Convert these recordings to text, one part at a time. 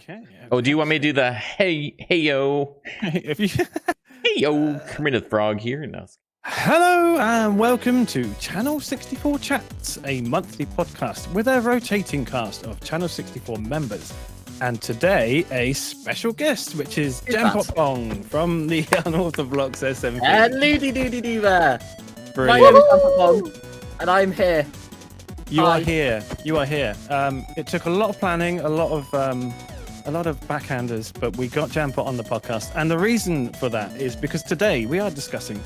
Okay. Oh, do you want me to do the hey yo If you... hey yo Kermit the Frog here? No. Hello and welcome to Channel 64 Chats, a monthly podcast with a rotating cast of Channel 64 members. And today, a special guest, which is JampottBong from the UnorthoBlocks SMP. Hello-dee-doo-dee-doo there. My Brilliant. name is JampottBong, and I'm here. You Hi. are here. You are here. It took a lot of planning, a lot of backhanders, but we got Jampot on the podcast. And the reason for that is because today we are discussing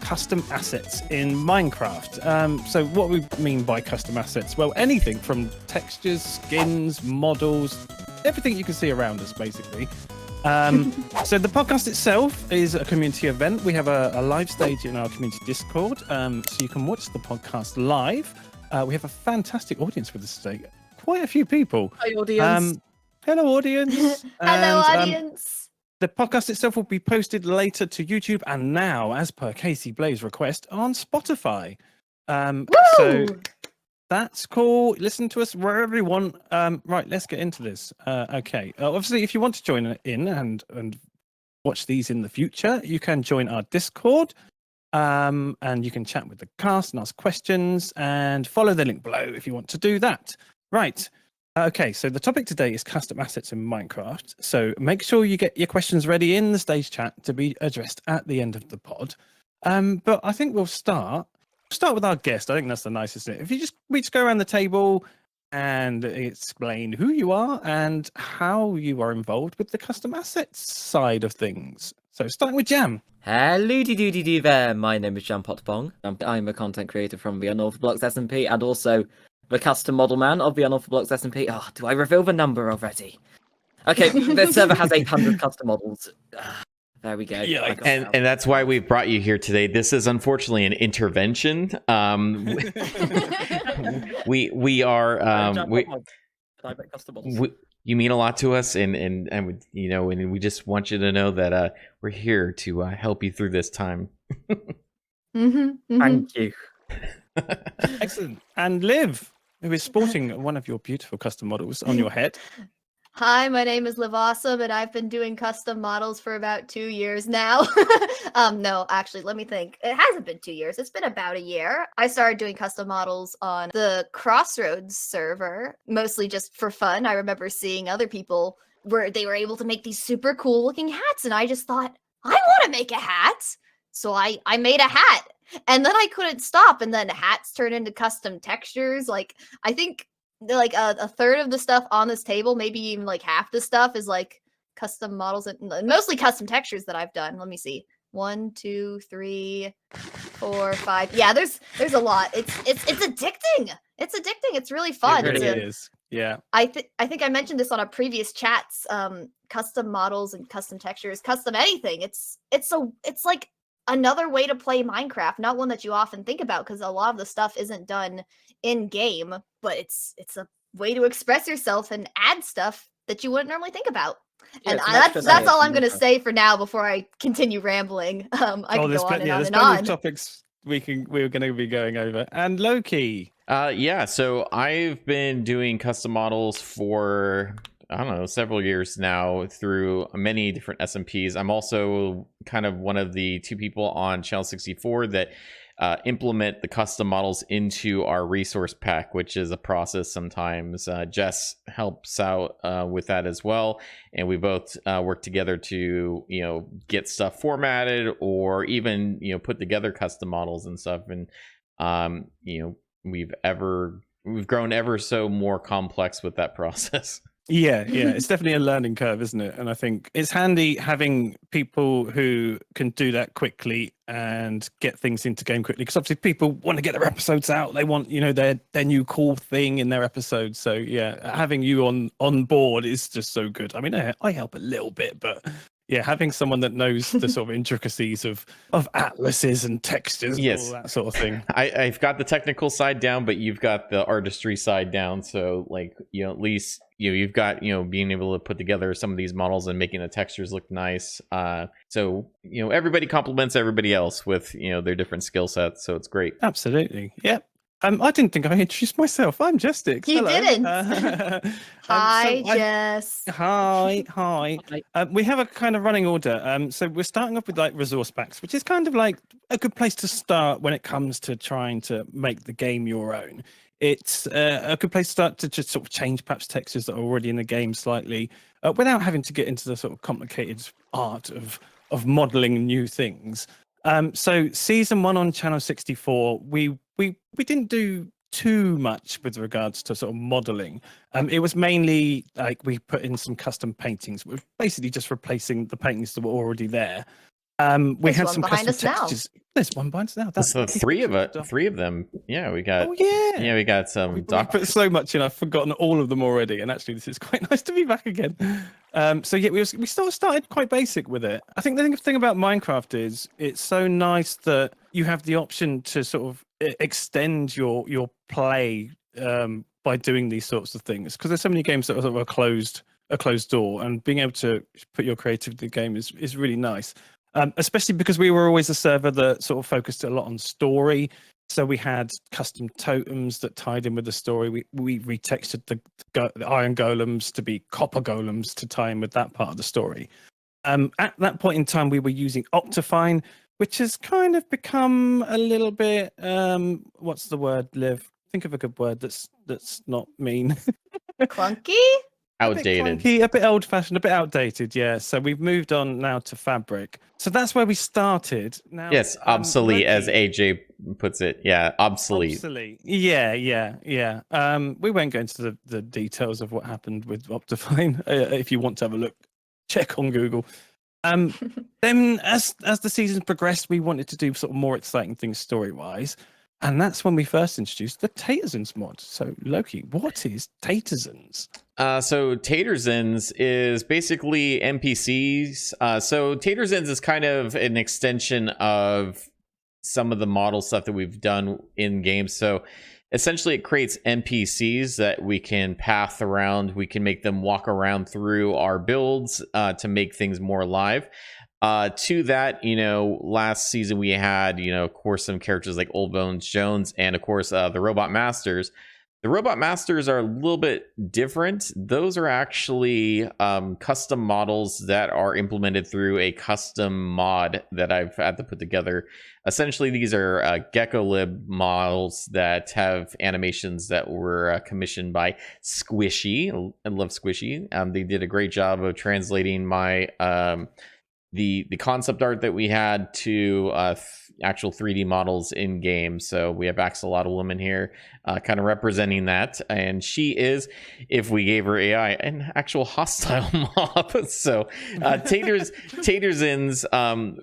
custom assets in Minecraft. So what we mean by custom assets? Well, anything from textures, skins, models, everything you can see around us, basically. So the podcast itself is a community event. We have a live stage in our community Discord, so you can watch the podcast live. We have a fantastic audience with us today. Quite a few people. Hi, audience. Hello, audience. Hello, And, audience. the podcast itself will be posted later to YouTube and now, as per Casey Blaze request, on Spotify. So that's cool. Listen to us wherever you want. Right, let's get into this. Okay. Obviously, if you want to join in and watch these in the future, you can join our Discord. And you can chat with the cast and ask questions and follow the link below if you want to do that. Right. Okay, so the topic today is custom assets in Minecraft. So make sure you get your questions ready in the stage chat to be addressed at the end of the pod. But I think we'll start with our guest. I think that's the nicest thing. If we just go around the table and explain who you are and how you are involved with the custom assets side of things. So starting with Jam. Hello-dee-doo-dee-doo there. My name is JampottBong. I'm a content creator from the UnorthoBlocks SMP and also the custom model man of the UnorthoBlocks SMP. Oh, do I reveal the number already? Okay, the server has 800 custom models. There we go. Yeah, And that's why we've brought you here today. This is unfortunately an intervention. We are private custom models. you mean a lot to us, and you know, and we just want you to know that we're here to help you through this time. Thank you. Excellent. And Liv, who is sporting one of your beautiful custom models on your head. Hi, my name is Liv Awesome, and I've been doing custom models for about 2 years now. No, actually, let me think. It hasn't been 2 years. It's been about a year. I started doing custom models on the Crossroads server, mostly just for fun. I remember seeing other people where they were able to make these super cool looking hats, and I just thought, I want to make a hat. So I made a hat, and then I couldn't stop, and then hats turn into custom textures. Like, I think like a third of the stuff on this table, maybe even like half the stuff is like custom models and mostly custom textures that I've done. Let me see. 1, 2, 3, 4, 5. Yeah, there's a lot. It's addicting. It's addicting. It's really fun. It really is. Yeah. I think I mentioned this on a previous chats. Custom models and custom textures, custom anything. It's like another way to play Minecraft, not one that you often think about because a lot of the stuff isn't done in game, but it's a way to express yourself and add stuff that you wouldn't normally think about. Yeah, And that's all I'm going to say for now before I continue rambling. I can go on and on there's and plenty on. of topics we're going to be going over. And Loki. Yeah, so I've been doing custom models for, I don't know, several years now through many different SMPs. I'm also kind of one of the two people on Channel 64 that implement the custom models into our resource pack, which is a process sometimes. Jess helps out with that as well, and we both work together to, you know, get stuff formatted or even, you know, put together custom models and stuff. And you know, we've grown ever so more complex with that process. Yeah, it's definitely a learning curve, isn't it? And I think it's handy having people who can do that quickly and get things into game quickly, because obviously people want to get their episodes out. They want, you know, their new cool thing in their episodes. So yeah, having you on board is just so good. I mean, I help a little bit, but yeah, having someone that knows the sort of intricacies of atlases and textures, and all that sort of thing. I've got the technical side down, but you've got the artistry side down. So, like, you know, at least, you know, you've got, you know, being able to put together some of these models and making the textures look nice. So, you know, everybody complements everybody else with, you know, their different skill sets. So it's great. Absolutely. Yep. I didn't think I introduced myself. I'm Jestix. You Hello. didn't. Hi, so Jess. Hi. Hi. We have a kind of running order. So we're starting off with like resource packs, which is kind of like a good place to start when it comes to trying to make the game your own. It's a good place to start to just sort of change perhaps textures that are already in the game slightly, without having to get into the sort of complicated art of modeling new things. So season 1 on channel 64, we didn't do too much with regards to sort of modeling. It was mainly like we put in some custom paintings. We're basically just replacing the paintings that were already there. We There's had one some behind custom us now. textures. There's one behind us now. So three of them. Yeah, we got. Oh yeah. We got some We put so much in. I've forgotten all of them already. And actually, this is quite nice to be back again. So yeah, we sort of started quite basic with it. I think the thing about Minecraft is it's so nice that you have the option to sort of extend your play by doing these sorts of things, because there's so many games that are sort of a closed door, and being able to put your creativity in the game is really nice. Especially because we were always a server that sort of focused a lot on story. So we had custom totems that tied in with the story. We retextured the iron golems to be copper golems to tie in with that part of the story. At that point in time, we were using Optifine, which has kind of become a little bit what's the word, Liv? Think of a good word that's not mean. Clunky? outdated. A bit old-fashioned, a bit outdated, yeah. So we've moved on now to Fabric. So that's where we started. Now, Yes, obsolete, as Loki- AJ puts it. Yeah, obsolete. Obsolete. Yeah. We won't go into the details of what happened with Optifine. If you want to have a look, check on Google. Then as the seasons progressed, we wanted to do sort of more exciting things story-wise. And that's when we first introduced the Taterzins mod. So, Loki, what is Taterzins? So Taterzins is basically NPCs. So Taterzins is kind of an extension of some of the model stuff that we've done in games. So essentially it creates NPCs that we can path around. We can make them walk around through our builds to make things more live. To that, last season we had, of course, some characters like Old Bones Jones and, of course, the Robot Masters. The Robot Masters are a little bit different. Those are actually custom models that are implemented through a custom mod that I've had to put together. Essentially, these are GeckoLib models that have animations that were commissioned by Squishy. I love Squishy. They did a great job of translating my the concept art that we had to actual 3D models in game. So we have Axolotl Woman here kind of representing that, and she is, if we gave her AI, an actual hostile mob. So Taterzins,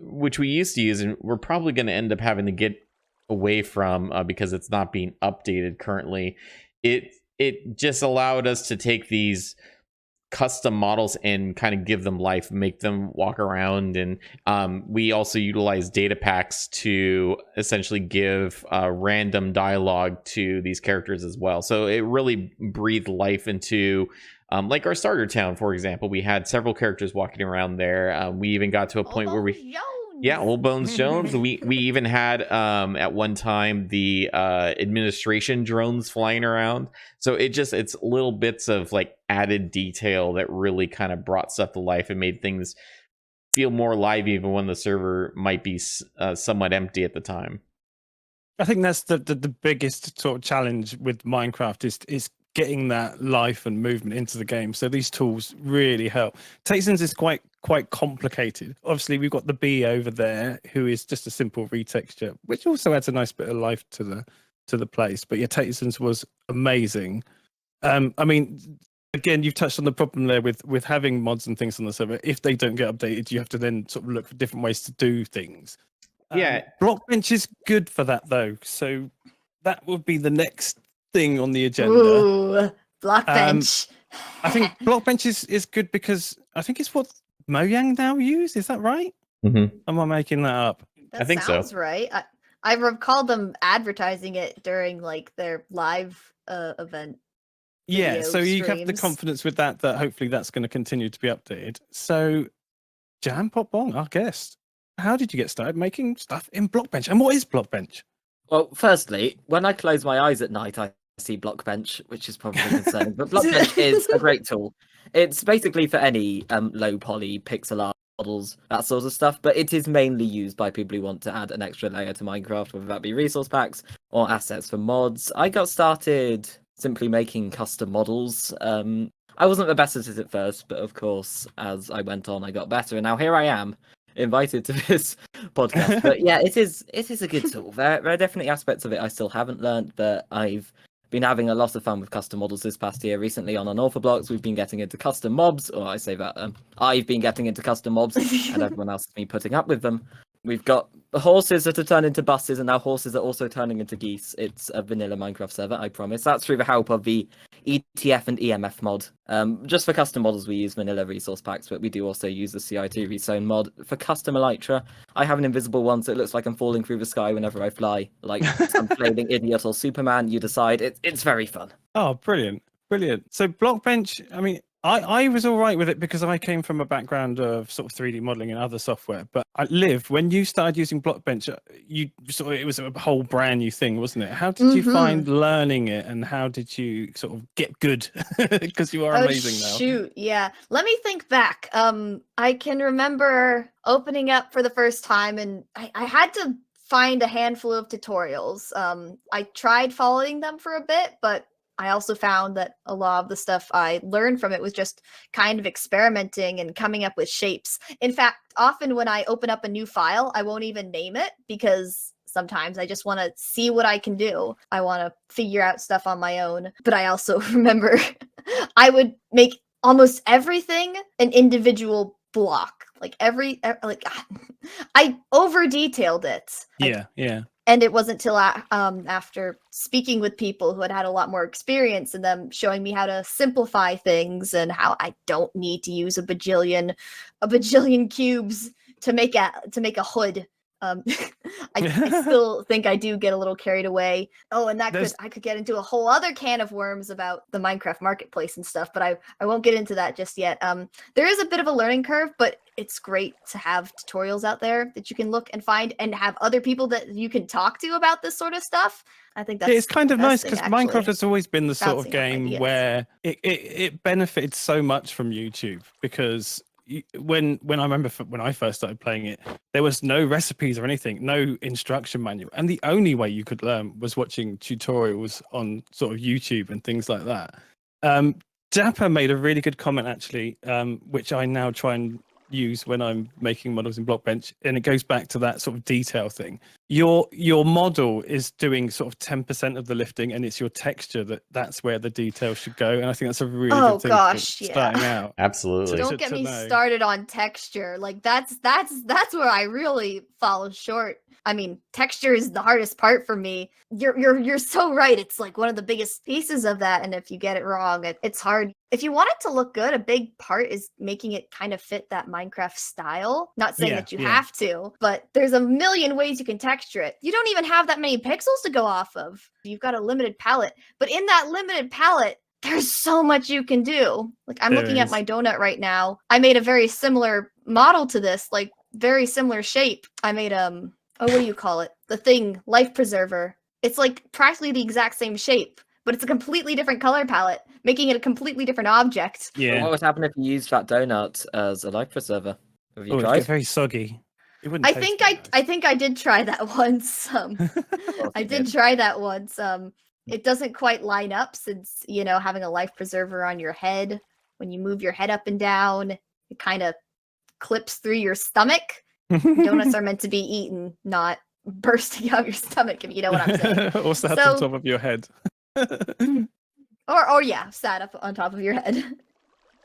which we used to use, and we're probably going to end up having to get away from because it's not being updated currently. It just allowed us to take these custom models and kind of give them life, make them walk around. And we also utilize data packs to essentially give random dialogue to these characters as well. So it really breathed life into like our starter town, for example. We had several characters walking around there. We even got to a point where Old Bones Jones. We even had at one time the administration drones flying around. So it's little bits of like added detail that really kind of brought stuff to life and made things feel more live, even when the server might be somewhat empty at the time. I think that's the biggest sort of challenge with Minecraft is getting that life and movement into the game. So these tools really help. Taterzins is quite complicated. Obviously, we've got the bee over there, who is just a simple retexture, which also adds a nice bit of life to the place. But yeah, Taterzins was amazing. I mean, again, you've touched on the problem there with having mods and things on the server. If they don't get updated, you have to then sort of look for different ways to do things. Blockbench is good for that, though. So that would be the next thing on the agenda. Ooh, Blockbench. I think Blockbench is good because I think it's what Mojang now use. Is that right? Mm-hmm. Am I making that up? That I think sounds so. right. I recall them advertising it during like their live event. Yeah, so you have the streams. confidence with that hopefully that's going to continue to be updated. So, JampottBong, our guest, how did you get started making stuff in Blockbench? And what is Blockbench? Well, firstly, when I close my eyes at night, I see Blockbench, which is probably concerning. But Blockbench is a great tool. It's basically for any low poly pixel art models, that sort of stuff. But it is mainly used by people who want to add an extra layer to Minecraft, whether that be resource packs or assets for mods. I got started simply making custom models. I wasn't the best at it at first, but of course, as I went on, I got better, and now here I am, invited to this podcast. But yeah, it is a good tool. There are definitely aspects of it I still haven't learned, but I've been having a lot of fun with custom models this past year. Recently on Blocks, we've been getting into custom mobs, or I say that I've been getting into custom mobs, and everyone else has been putting up with them. We've got horses that are turned into buses, and now horses are also turning into geese. It's a vanilla Minecraft server, I promise. That's through the help of the ETF and EMF mod. Just for custom models, we use vanilla resource packs, but we do also use the CI2 Rezone mod. For custom Elytra, I have an invisible one, so it looks like I'm falling through the sky whenever I fly, like some flaming idiot or Superman. You decide. It's very fun. Oh, brilliant. Brilliant. So Blockbench, I mean, I was all right with it because I came from a background of sort of 3D modeling and other software. But when you started using Blockbench, it was a whole brand new thing, wasn't it? How did you find learning it, and how did you sort of get good? Because you are amazing now. Shoot, yeah. Let me think back. I can remember opening up for the first time, and I had to find a handful of tutorials. I tried following them for a bit, but I also found that a lot of the stuff I learned from it was just kind of experimenting and coming up with shapes. In fact, often when I open up a new file, I won't even name it because sometimes I just want to see what I can do. I want to figure out stuff on my own. But I also remember I would make almost everything an individual block. Like I over detailed it. Yeah. And it wasn't till after speaking with people who had a lot more experience and them showing me how to simplify things and how I don't need to use a bajillion cubes to make a hood. I still think I do get a little carried away. Oh, and I could get into a whole other can of worms about the Minecraft marketplace and stuff, but I won't get into that just yet. There is a bit of a learning curve, but it's great to have tutorials out there that you can look and find and have other people that you can talk to about this sort of stuff. I think that's it's kind of nice thing, because actually. Minecraft has always been the sort of Bouncing off game ideas. where it benefited so much from YouTube because when I remember when I first started playing it, there was no recipes or anything, no instruction manual, and the only way you could learn was watching tutorials on sort of YouTube and things like that. Dapper made a really good comment actually, which I now try and use when I'm making models in Blockbench, and it goes back to that sort of detail thing. Your model is doing sort of 10% of the lifting, and it's your texture that's where the detail should go. And I think that's a really good thing for starting out. Absolutely. Don't get me started on texture. Like that's where I really fall short. I mean, texture is the hardest part for me. You're so right. It's like one of the biggest pieces of that, and if you get it wrong, it's hard. If you want it to look good, a big part is making it kind of fit that Minecraft style. Not saying that you have to, but there's a million ways you can texture it. You don't even have that many pixels to go off of. You've got a limited palette, but in that limited palette, there's so much you can do. Like I'm looking at my donut right now. I made a very similar model to this, like very similar shape. I made what do you call it? The thing, life preserver. It's like practically the exact same shape, but it's a completely different color palette, making it a completely different object. Yeah. What would happen if you used that donut as a life preserver? Have you tried? It'd get very soggy. I think I did try that once. I did try that once. It doesn't quite line up since, having a life preserver on your head, when you move your head up and down, it kind of clips through your stomach. Donuts are meant to be eaten, not bursting out your stomach, if you know what I'm saying. Or sat on top of your head. or sat up on top of your head.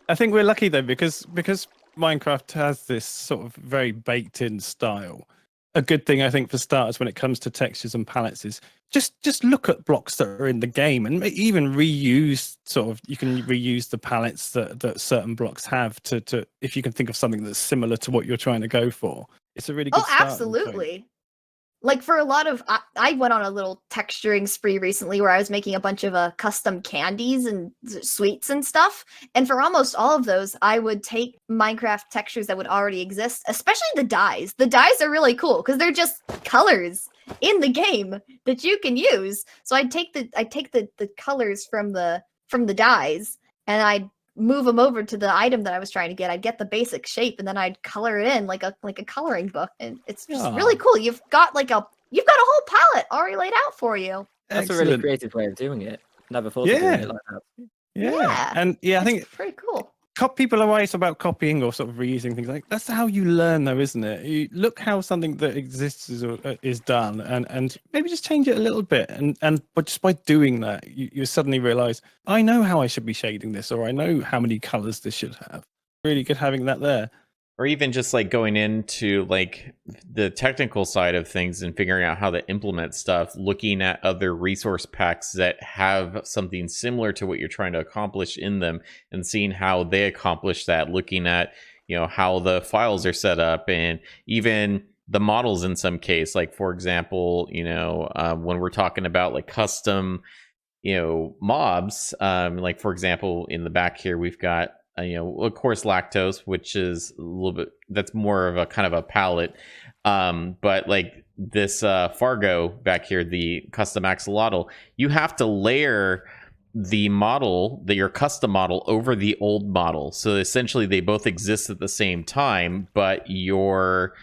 I think we're lucky though, because Minecraft has this sort of very baked in style. A good thing I think for starters when it comes to textures and palettes is just look at blocks that are in the game and even reuse you can reuse the palettes that certain blocks have to if you can think of something that's similar to what you're trying to go for. It's a really good start. Absolutely. like for a lot of I went on a little texturing spree recently where I was making a bunch of custom candies and sweets and stuff, and for almost all of those I would take Minecraft textures that would already exist, especially the dyes. The dyes are really cool because they're just colors in the game that you can use. So I'd take the colors from the dyes, and I'd move them over to the item that I was trying to get. I'd get the basic shape, and then I'd color it in like a coloring book, and it's just really cool. You've got a whole palette already laid out for you. That's a really creative way of doing it. Never thought of doing it like that. Yeah. And I think it's pretty cool. People are always about copying or sort of reusing things. Like that's how you learn, though, isn't it? You look how something that exists is done, and maybe just change it a little bit. But just by doing that, you suddenly realize I know how I should be shading this, or I know how many colors this should have. Really good having that there. Or even just like going into like the technical side of things and figuring out how to implement stuff, looking at other resource packs that have something similar to what you're trying to accomplish in them and seeing how they accomplish that, looking at, how the files are set up and even the models in some case. Like, for example, when we're talking about like custom, mobs, like, for example, in the back here, we've got of course, lactose, which is a little bit, that's more of a kind of a palette. But like this Fargo back here, the custom axolotl, you have to layer the model, your custom model, over the old model. So essentially they both exist at the same time, but your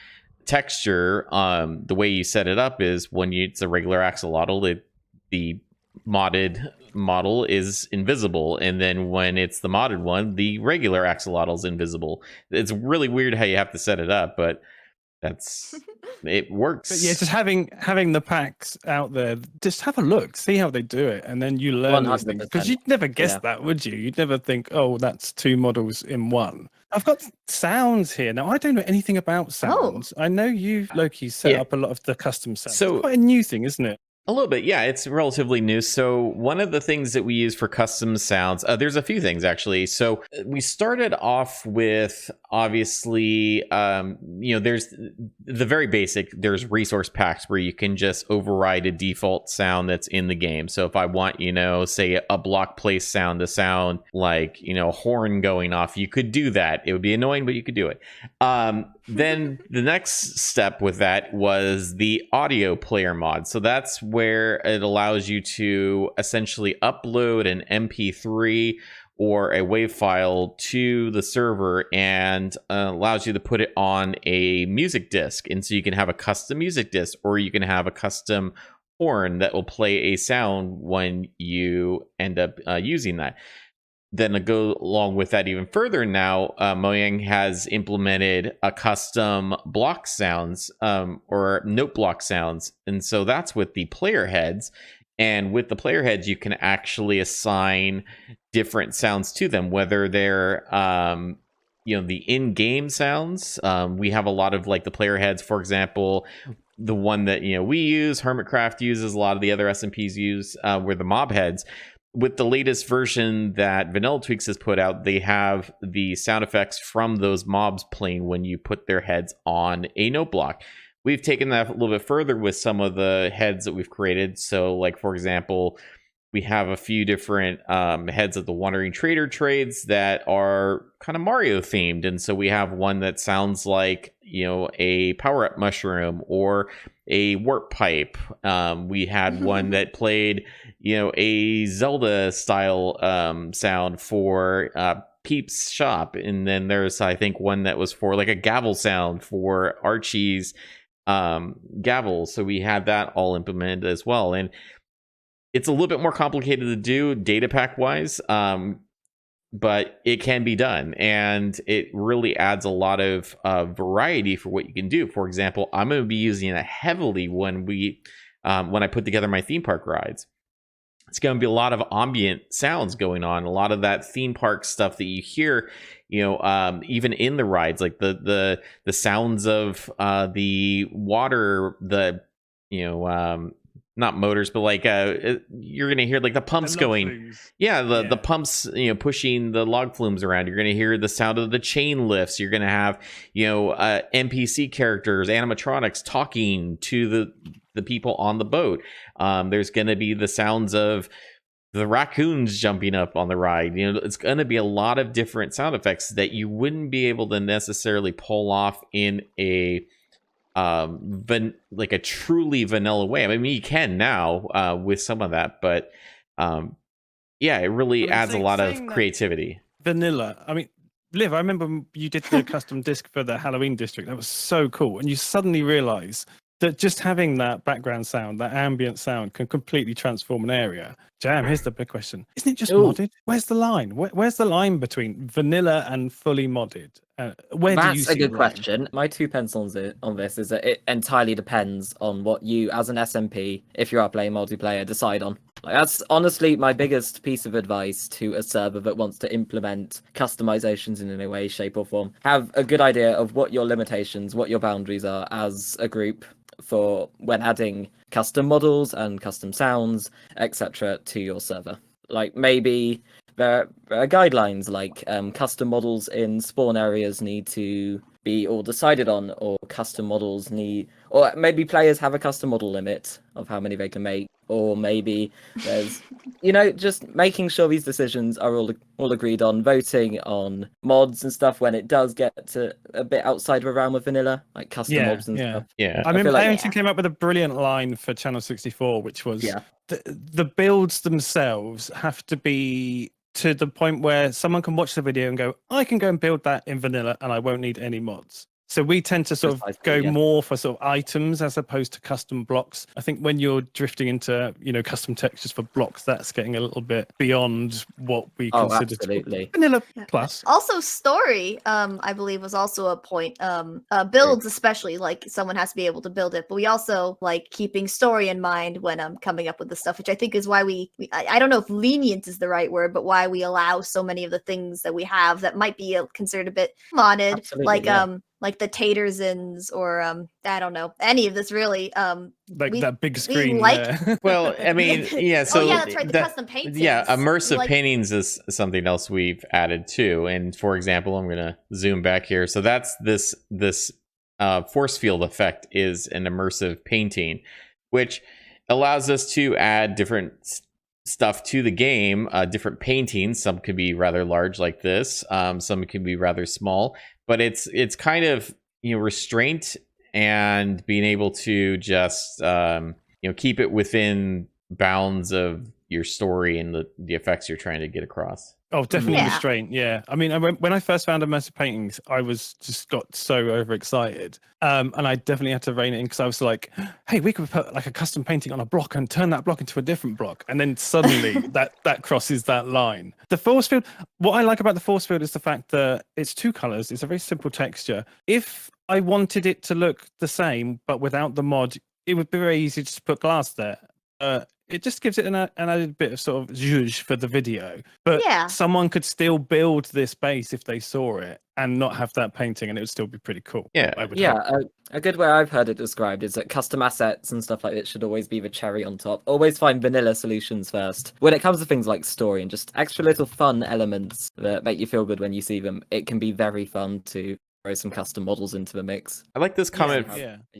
texture, the way you set it up is when it's a regular axolotl, the modded model is invisible, and then when it's the modded one, the regular axolotl is invisible. It's really weird how you have to set it up, but it works. But yeah, just having the packs out there, just have a look, see how they do it, and then you learn these things, because you'd never guess that, would you? You'd never think, oh, that's two models in one. I've got sounds here now. I don't know anything about sounds. I know you, Loki, set up a lot of the custom sounds. So it's quite a new thing, isn't it? A little bit, yeah. It's relatively new. So one of the things that we use for custom sounds, there's a few things actually. So we started off with, obviously, there's the very basic. There's resource packs where you can just override a default sound that's in the game. So if I want, say a block place sound to sound like, a horn going off, you could do that. It would be annoying, but you could do it. Then the next step with that was the audio player mod. So that's where it allows you to essentially upload an MP3 or a WAV file to the server and allows you to put it on a music disc. And so you can have a custom music disc, or you can have a custom horn that will play a sound when you end up using that. Then to go along with that even further now, Mojang has implemented a custom block sounds or note block sounds. And so that's with the player heads. And with the player heads, you can actually assign different sounds to them, whether they're, the in-game sounds. We have a lot of like the player heads, for example, the one that, we use, Hermitcraft uses, a lot of the other SMPs use, were the mob heads. With the latest version that Vanilla Tweaks has put out, they have the sound effects from those mobs playing when you put their heads on a note block. We've taken that a little bit further with some of the heads that we've created. So, like, for example, we have a few different heads of the Wandering Trader trades that are kind of Mario themed. And so we have one that sounds like, a power-up mushroom or a warp pipe. We had one that played, a Zelda style sound for Peep's shop. And then there's, I think, one that was for like a gavel sound for Archie's gavel. So we had that all implemented as well. And it's a little bit more complicated to do data pack wise, but it can be done, and it really adds a lot of variety for what you can do. For example, I'm going to be using it heavily when I put together my theme park rides. It's going to be a lot of ambient sounds going on, a lot of that theme park stuff that you hear, even in the rides, like the sounds of the water, not motors, but like you're gonna hear like the pumps The log going. flumes. Yeah, the Yeah. pumps, pushing the log flumes around. You're gonna hear the sound of the chain lifts. You're gonna have NPC characters, animatronics talking to the people on the boat. There's gonna be the sounds of the raccoons jumping up on the ride. It's going to be a lot of different sound effects that you wouldn't be able to necessarily pull off in a like a truly vanilla way. I mean, you can now with some of that, but yeah, it really adds a lot of creativity. Vanilla. I mean, Liv, I remember you did the custom disc for the Halloween district. That was so cool. And you suddenly realize that just having that background sound, that ambient sound, can completely transform an area. Jam, here's the big question. Isn't it just modded? Where's the line? Where's the line between vanilla and fully modded? Where do you see That's a good the line? question. My 2 pence on this is that it entirely depends on what you, as an SMP, if you are playing multiplayer, decide on. Like, that's honestly my biggest piece of advice to a server that wants to implement customizations in any way, shape, or form. Have a good idea of what your limitations, what your boundaries are as a group for when adding custom models and custom sounds, etc. to your server. Like, maybe there are guidelines like custom models in spawn areas need to be all decided on, or custom models need, or maybe players have a custom model limit of how many they can make, or maybe there's just making sure these decisions are all agreed on, voting on mods and stuff when it does get to a bit outside of the realm of vanilla, like custom mobs and stuff. Yeah, I remember like, Arrington came up with a brilliant line for Channel 64, which was the builds themselves have to be to the point where someone can watch the video and go, I can go and build that in vanilla and I won't need any mods. So we tend to sort of go more for sort of items as opposed to custom blocks. I think when you're drifting into, custom textures for blocks, that's getting a little bit beyond what we consider to be vanilla plus. Also, story, I believe, was also a point. Builds, especially, like someone has to be able to build it. But we also like keeping story in mind when coming up with the stuff, which I think is why I don't know if lenient is the right word, but why we allow so many of the things that we have that might be considered a bit modded, like the Tatersins, or I don't know, any of this really. Like that big screen there. Well, I mean, yeah. So that's right. The custom paintings. Yeah, immersive paintings is something else we've added too. And for example, I'm gonna zoom back here. So that's this force field effect is an immersive painting, which allows us to add different stuff to the game, different paintings. Some could be rather large like this, some can be rather small, but it's kind of restraint and being able to just keep it within bounds of your story and the effects you're trying to get across. Oh, definitely restraint. Yeah, I mean, when I first found immersive paintings, I got so overexcited, and I definitely had to rein it in because I was like, "Hey, we could put like a custom painting on a block and turn that block into a different block," and then suddenly that crosses that line. The force field. What I like about the force field is the fact that it's 2 colors. It's a very simple texture. If I wanted it to look the same but without the mod, it would be very easy to just put glass there. It just gives it an added bit of sort of zhuzh for the video. But someone could still build this base if they saw it and not have that painting, and it would still be pretty cool. Yeah, a good way I've heard it described is that custom assets and stuff like that should always be the cherry on top. Always find vanilla solutions first. When it comes to things like story and just extra little fun elements that make you feel good when you see them, it can be very fun to throw some custom models into the mix. I like this comment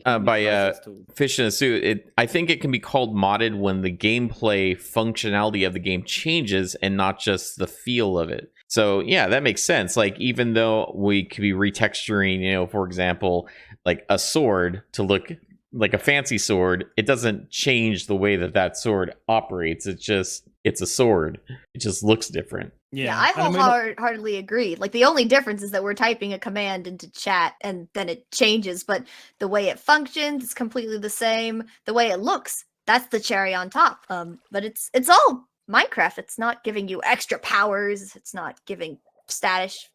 by Fish in a Suit. I think it can be called modded when the gameplay functionality of the game changes and not just the feel of it. So yeah, that makes sense. Like, even though we could be retexturing, for example, like a sword to look like a fancy sword, it doesn't change the way that sword operates. It's a sword. It just looks different. Yeah, I wholeheartedly agree. Like, the only difference is that we're typing a command into chat and then it changes, but the way it functions is completely the same. The way it looks, that's the cherry on top. But it's all Minecraft. It's not giving you extra powers. It's not giving status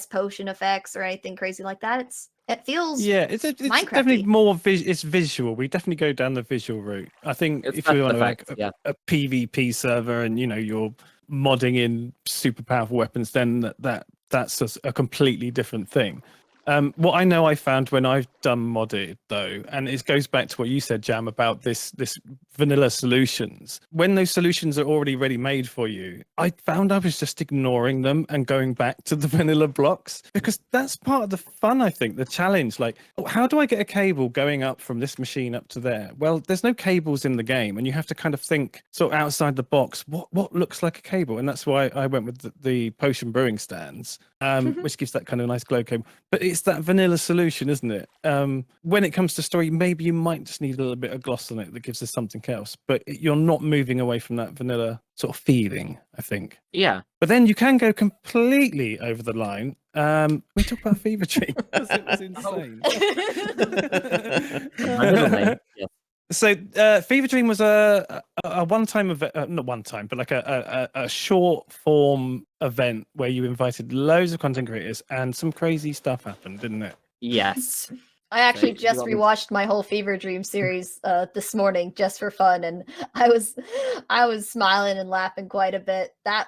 potion effects or anything crazy like that. It feels it's definitely more it's visual. We definitely go down the visual route. I think if you're on a PvP server and you're modding in super powerful weapons, then that's a completely different thing. What I know I found when I've done modded though, and it goes back to what you said, Jam, about this vanilla solutions. When those solutions are already ready made for you, I found I was just ignoring them and going back to the vanilla blocks, because that's part of the fun, I think, the challenge. Like, oh, how do I get a cable going up from this machine up to there? Well, there's no cables in the game, and you have to kind of think sort of outside the box. What looks like a cable? And that's why I went with the potion brewing stands, which gives that kind of nice glow cable. But it's that vanilla solution, isn't it? When it comes to story, maybe you might just need a little bit of gloss on it that gives us something else, but you're not moving away from that vanilla sort of feeling, I think. Yeah. But then you can go completely over the line. We talk about Fever Dream. It was insane. My middle name. Yeah. So Fever Dream was a one-time event, not one time, but like a short form event where you invited loads of content creators and some crazy stuff happened, didn't it? Yes. I actually So, just you rewatched my whole Fever Dream series this morning just for fun, and I was smiling and laughing quite a bit. That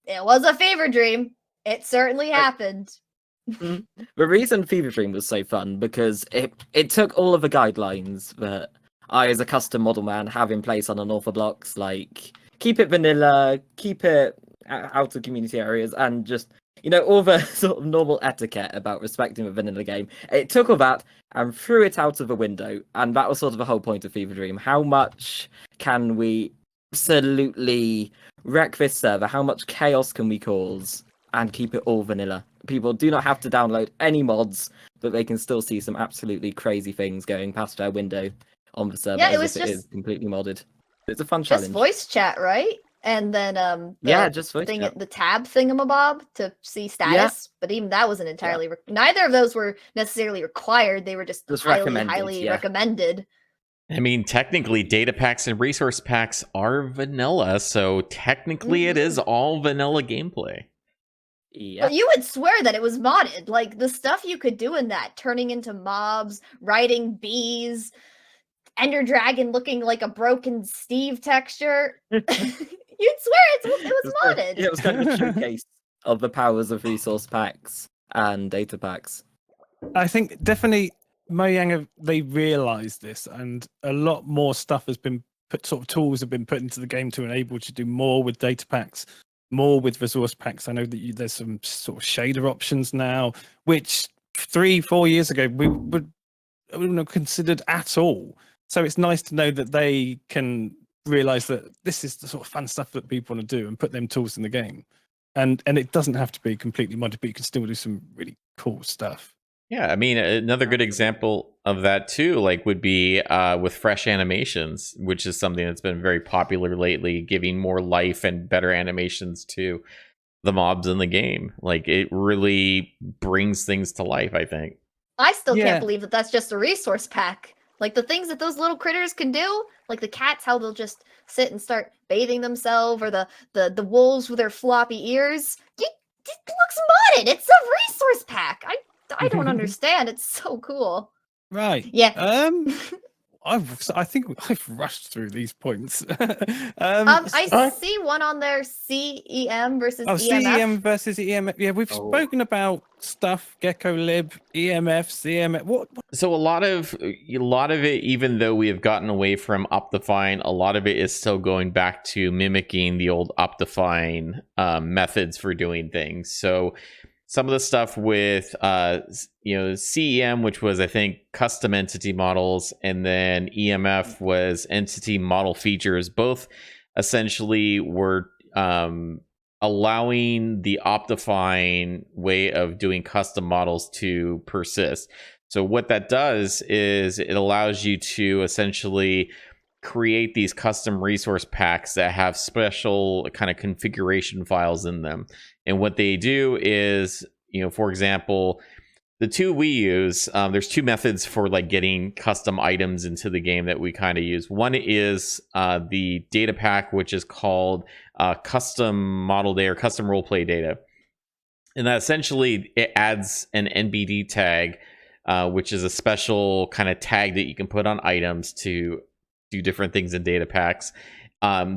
it was a fever dream. It certainly happened. The reason Fever Dream was so fun because it took all of the guidelines that I, as a custom model man, have in place on Unorthoblocks, blocks, like keep it vanilla, keep it out of community areas, and just, you know, all the sort of normal etiquette about respecting the vanilla game. It took all that and threw it out of the window, and that was sort of the whole point of Fever Dream. How much can we absolutely wreck this server? How much chaos can we cause and keep it all vanilla? People do not have to download any mods, but they can still see some absolutely crazy things going past their window on the server. Yeah, it as was if it just is completely modded. It's a fun just challenge. voice chat, right? And then Just voice thing, chat. the tab thingamabob to see status, but even that wasn't entirely. Neither of those were necessarily required. They were just highly recommended. I mean, technically, data packs and resource packs are vanilla, so technically it is all vanilla gameplay. Yeah. But you would swear that it was modded. Like the stuff you could do in that, turning into mobs, riding bees, Ender Dragon looking like a broken Steve texture. You'd swear it was modded. Yeah, it was kind of a showcase of the powers of resource packs and data packs. I think definitely Mojang they realised this, and a lot more stuff has been put. Sort of tools have been put into the game to enable you to do more with data packs, more with resource packs. I know that there's some sort of shader options now, which 3-4 years ago we wouldn't have considered at all. So it's nice to know that they can realise that this is the sort of fun stuff that people want to do and put them tools in the game. And it doesn't have to be completely modded, but you can still do some really cool stuff. Yeah, I mean, another good example of that too, like, would be with fresh animations, which is something that's been very popular lately, giving more life and better animations to the mobs in the game. Like, it really brings things to life, I think. I still can't believe that that's just a resource pack. Like the things that those little critters can do, like the cats, how they'll just sit and start bathing themselves, or the wolves with their floppy ears. It looks modded. It's a resource pack. I don't understand. It's so cool. Right. Yeah. I think I've rushed through these points. I see one on there, CEM versus EMF. CEM versus EMF. Yeah, we've spoken about stuff, Gecko Lib, EMF, CMF. What? So a lot of it, even though we have gotten away from Optifine, a lot of it is still going back to mimicking the old Optifine methods for doing things. So some of the stuff with CEM, which was, I think, custom entity models, and then EMF was entity model features, both essentially were allowing the Optifine way of doing custom models to persist. So what that does is it allows you to essentially create these custom resource packs that have special kind of configuration files in them. And what they do is, for example, the two we use, there's two methods for like getting custom items into the game that we kind of use. One is the data pack, which is called custom model data or custom roleplay data. And that essentially, it adds an NBD tag, which is a special kind of tag that you can put on items to do different things in data packs.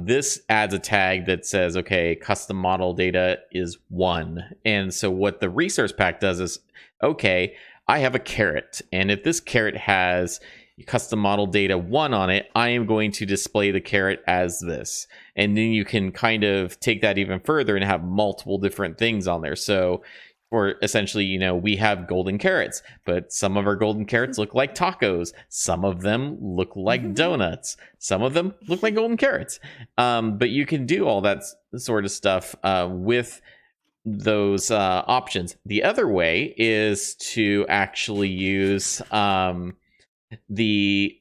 This adds a tag that says, okay, custom model data is 1. And so what the resource pack does is, okay, I have a carrot, and if this carrot has custom model data 1 on it, I am going to display the carrot as this. And then you can kind of take that even further and have multiple different things on there. So or essentially, you know, we have golden carrots, but some of our golden carrots look like tacos. Some of them look like donuts. Some of them look like golden carrots. But you can do all that sort of stuff with those options. The other way is to actually use the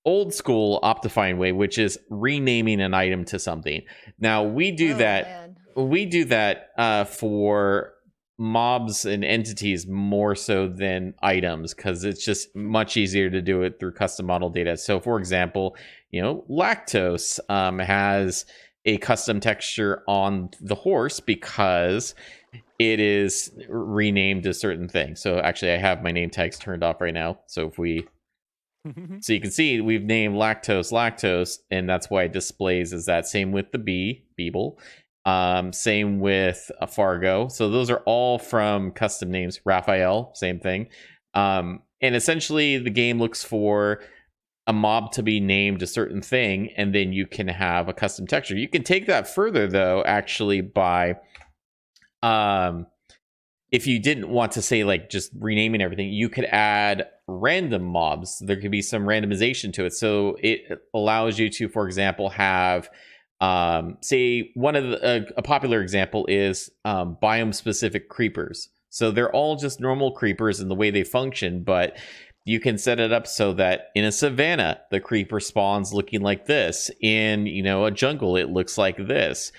old school Optifine way, which is renaming an item to something. Now we do that. Man. We do that for mobs and entities more so than items, because it's just much easier to do it through custom model data. So, for example, you know, lactose has a custom texture on the horse because it is renamed a certain thing. So, actually, I have my name tags turned off right now. So if we so you can see we've named lactose, and that's why it displays as that. Same with the Beeble. Same with Fargo. So those are all from custom names. Raphael, same thing. And essentially the game looks for a mob to be named a certain thing, and then you can have a custom texture. You can take that further though, actually, by if you didn't want to say like just renaming everything, you could add random mobs. There could be some randomization to it. So it allows you to, for example, have say one of the, a popular example is biome specific creepers. So they're all just normal creepers in the way they function, but you can set it up so that in a savanna the creeper spawns looking like this. In, you know, a jungle it looks like this.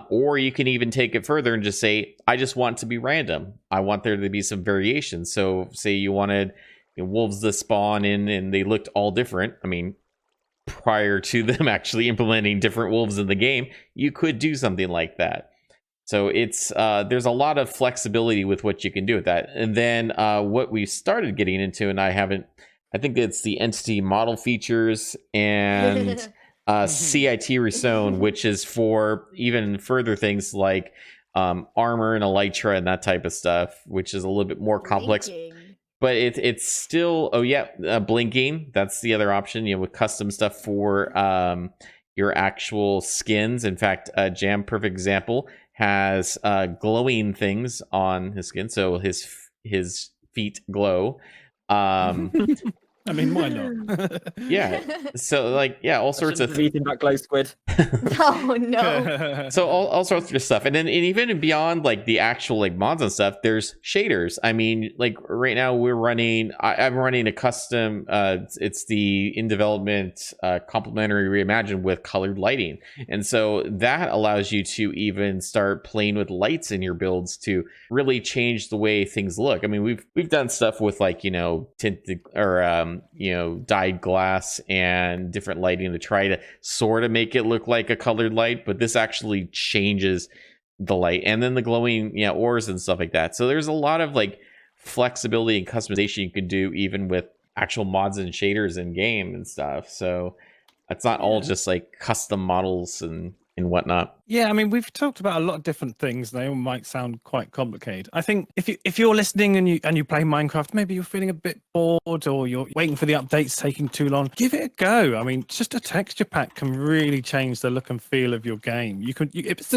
Or you can even take it further and just say, I just want it to be random. I want there to be some variation. So say you wanted, you know, wolves to spawn in and they looked all different. I mean, prior to them actually implementing different wolves in the game, you could do something like that. So it's there's a lot of flexibility with what you can do with that. And then what we started getting into, and I think it's the entity model features and CIT Resown, which is for even further things like armor and elytra and that type of stuff, which is a little bit more complex. Blinking. But it's still, blinking. That's the other option, you know, with custom stuff for your actual skins. In fact, Jam, perfect example, has glowing things on his skin, so his feet glow. I mean, why not? Yeah. So all sorts of eating that glow squid. Oh no. so all sorts of stuff. And then even beyond like the actual like mods and stuff, there's shaders. I mean, like right now we're running I'm running a custom it's the in development complementary reimagined with colored lighting. And so that allows you to even start playing with lights in your builds to really change the way things look. I mean, we've done stuff with like, you know, tinted or you know, dyed glass and different lighting to try to sort of make it look like a colored light, but this actually changes the light. And then the glowing ores and stuff like that. So there's a lot of like flexibility and customization you can do even with actual mods and shaders in game and stuff. So it's not all just like custom models and whatnot. Yeah, I mean, we've talked about a lot of different things. They all might sound quite complicated. I think if you're listening and you play Minecraft, maybe you're feeling a bit bored or you're waiting for the updates taking too long, give it a go. I mean, just a texture pack can really change the look and feel of your game. It's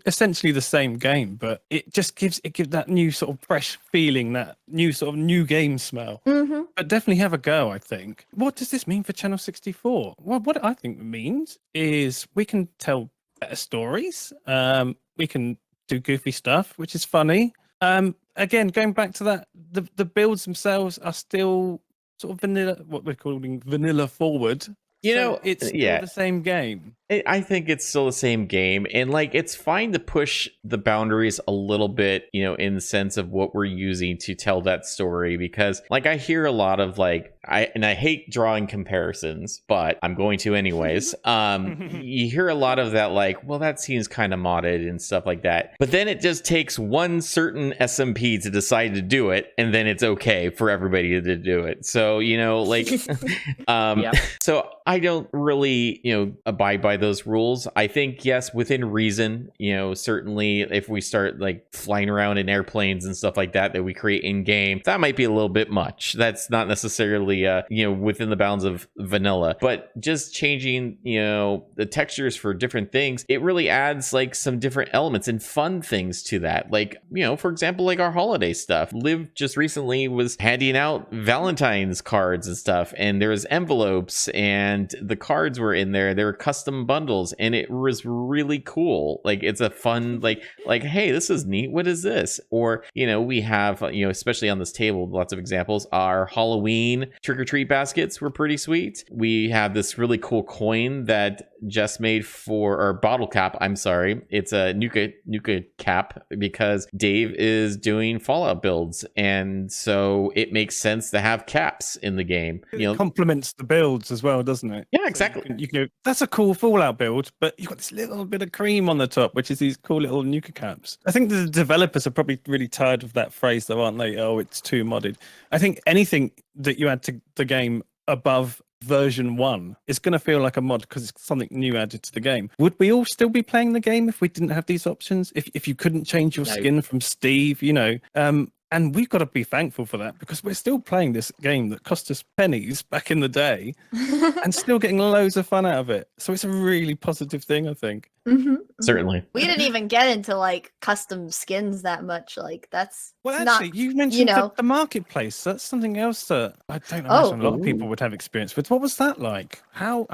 essentially the same game, but it just gives that new sort of fresh feeling, that new sort of new game smell. Mm-hmm. But definitely have a go, I think. What does this mean for Channel 64? Well, what I think it means is we can tell better stories. We can do goofy stuff, which is funny. Again, going back to that, the builds themselves are still sort of vanilla, what we're calling vanilla forward. You know, it's still the same game. I think it's still the same game, and like it's fine to push the boundaries a little bit, you know, in the sense of what we're using to tell that story, because like I hear a lot of like I hate drawing comparisons, but I'm going to anyways. You hear a lot of that, like, well, that seems kind of modded and stuff like that. But then it just takes one certain SMP to decide to do it, and then it's okay for everybody to do it. So, like, so I don't really, abide by those rules. I think, yes, within reason, certainly if we start like flying around in airplanes and stuff like that we create in game, that might be a little bit much. That's not necessarily, within the bounds of vanilla, but just changing, the textures for different things, it really adds like some different elements and fun things to that. Like, for example, like our holiday stuff. Liv just recently was handing out Valentine's cards and stuff, and there was envelopes, and the cards were in there. They were custom bundles, and it was really cool. Like, it's a fun, like, hey, this is neat. What is this? Or, we have, especially on this table, lots of examples. Our Halloween trick-or-treat baskets were pretty sweet. We have this really cool coin that Jess made for, or bottle cap, I'm sorry. It's a Nuka cap, because Dave is doing Fallout builds, and so it makes sense to have caps in the game. It complements the builds as well, doesn't it? Yeah, exactly. So you can go, that's a cool Fallout build, but you've got this little bit of cream on the top, which is these cool little Nuka caps. I think the developers are probably really tired of that phrase, though, aren't they? Oh, it's too modded. I think anything that you add to the game above version 1 is going to feel like a mod because it's something new added to the game. Would we all still be playing the game if we didn't have these options? If you couldn't change your skin from Steve, and we've got to be thankful for that, because we're still playing this game that cost us pennies back in the day and still getting loads of fun out of it. So it's a really positive thing, I think. Certainly. We didn't even get into like custom skins that much. Like, that's actually, not, you mentioned the marketplace. That's something else that I don't imagine a lot of people would have experience with. What was that like? How,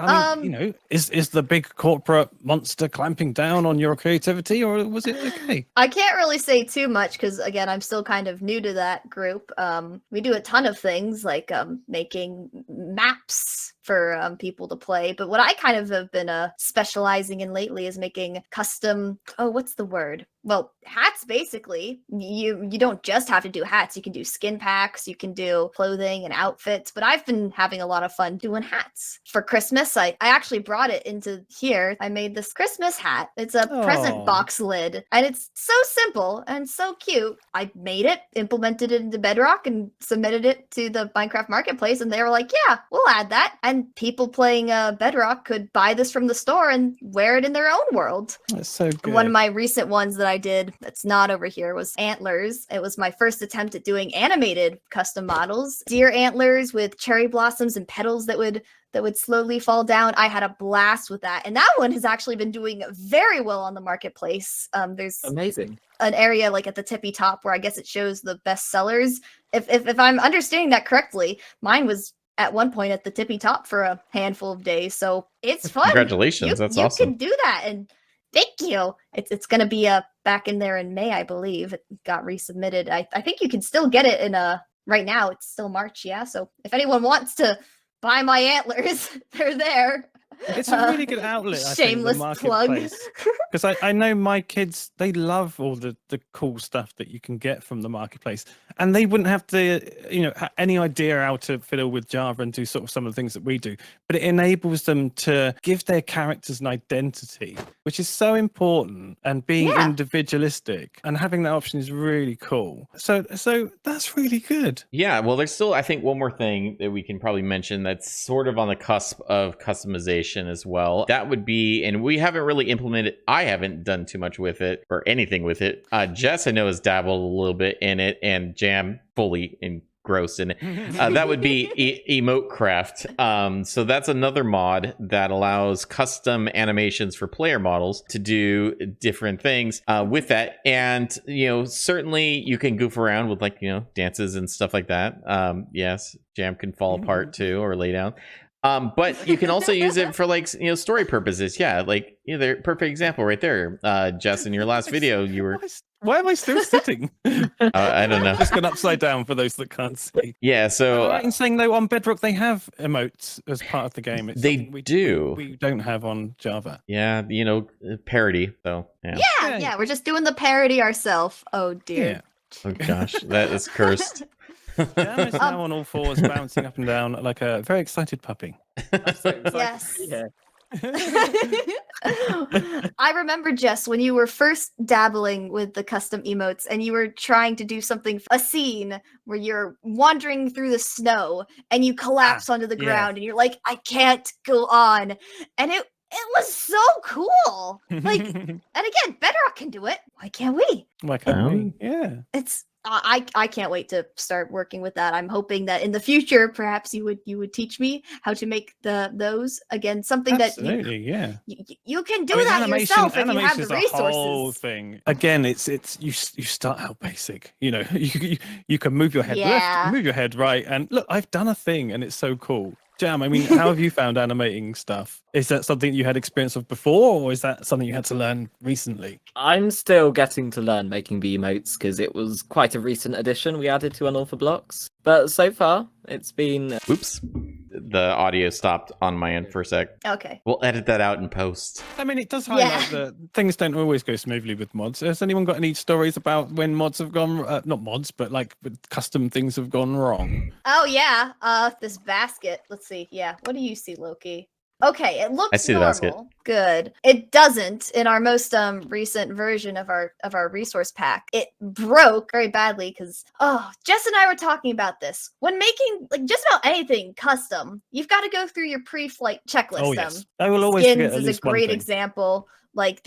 is the big corporate monster clamping down on your creativity, or was it okay? I can't really say too much because, again, I'm still kind of new to that group. We do a ton of things like making maps for people to play, but what I kind of have been specializing in lately is making custom, what's the word? Well, hats, basically. You don't just have to do hats. You can do skin packs, you can do clothing and outfits, but I've been having a lot of fun doing hats. For Christmas, I actually brought it into here. I made this Christmas hat. It's a present box lid, and it's so simple and so cute. I made it, implemented it into Bedrock, and submitted it to the Minecraft Marketplace, and they were like, yeah, we'll add that. And people playing Bedrock could buy this from the store and wear it in their own world. That's so good. One of my recent ones that I did that's not over here was antlers. It was my first attempt at doing animated custom models. Deer antlers with cherry blossoms and petals that would slowly fall down. I had a blast with that. And that one has actually been doing very well on the marketplace. There's amazing. An area like at the tippy top where I guess it shows the best sellers. If I'm understanding that correctly, mine was at one point at the tippy top for a handful of days. So it's fun. Congratulations. That's awesome. You can do that. And thank you. It's going to be back in there in May, I believe. It got resubmitted. I think you can still get it in right now. It's still March. Yeah. So if anyone wants to buy my antlers, they're there. It's a really good outlet. Shameless plug. Because I know my kids, they love all the cool stuff that you can get from the marketplace, and they wouldn't have to, any idea how to fiddle with Java and do sort of some of the things that we do. But it enables them to give their characters an identity, which is so important, and being individualistic, and having that option is really cool. So that's really good. Yeah. Well, there's still, I think, one more thing that we can probably mention that's sort of on the cusp of customization as well. That would be, and we haven't really implemented, I haven't done too much with it or anything with it. Jess, I know, has dabbled a little bit in it, and Jam fully engrossed in it. That would be emote craft. So that's another mod that allows custom animations for player models to do different things with that. And, certainly you can goof around with dances and stuff like that. Yes, Jam can fall apart too, or lay down. But you can also use it for story purposes. Yeah, the perfect example right there. Jess, in your last video, you were. Why am I still sitting? I don't know. Just gone upside down for those that can't see. Yeah, so right in saying though, on Bedrock they have emotes as part of the game. It's they do. We don't have on Java. Yeah, parody. So yeah. We're just doing the parody ourselves. Oh dear. Yeah. Oh gosh, that is cursed. Jam is now on all fours, bouncing up and down like a very excited puppy. Yes. Yeah. I remember, Jess, when you were first dabbling with the custom emotes and you were trying to do something, a scene where you're wandering through the snow and you collapse onto the yeah. ground and you're like, I can't go on. And it was so cool. Like, and again, Bedrock can do it. Why can't we? Why can't we? Yeah. It's I can't wait to start working with that. I'm hoping that in the future, perhaps you would teach me how to make those again. Something Absolutely, yeah. you can do that yourself if you have the is a whole resources. thing. Again, it's you start out basic. You know, you can move your head Yeah. left, move your head right, and look, I've done a thing, and it's so cool. Jam, I mean, how have you found animating stuff? Is that something you had experience of before, or is that something you had to learn recently? I'm still getting to learn making the emotes because it was quite a recent addition we added to Unorthoblocks Blocks. But so far, it's been... Oops. The audio stopped on my end for a sec. Okay. We'll edit that out in post. I mean, it does highlight that things don't always go smoothly with mods. Has anyone got any stories about when mods have gone, not mods, but like custom things have gone wrong? Oh yeah. This basket. Let's see. Yeah. What do you see, Loki? Okay, it looks I see the normal. basket. Good. It doesn't in our most recent version of our resource pack. It broke very badly because Jess and I were talking about this. When making like just about anything custom, you've got to go through your pre-flight checklist. Oh yes, I will always forget Skins at is least a great one thing. example. Like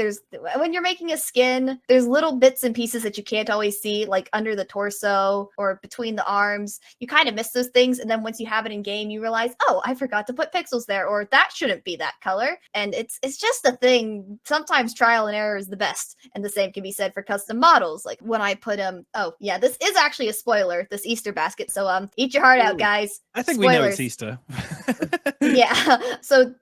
when you're making a skin, there's little bits and pieces that you can't always see, like under the torso or between the arms. You kind of miss those things, and then once you have it in game, you realize, oh, I forgot to put pixels there, or that shouldn't be that color. And it's just a thing. Sometimes trial and error is the best, and the same can be said for custom models. Like when I put oh yeah, this is actually a spoiler, this Easter basket. So eat your heart out, guys. I think Spoilers. we know it's Easter. Yeah. So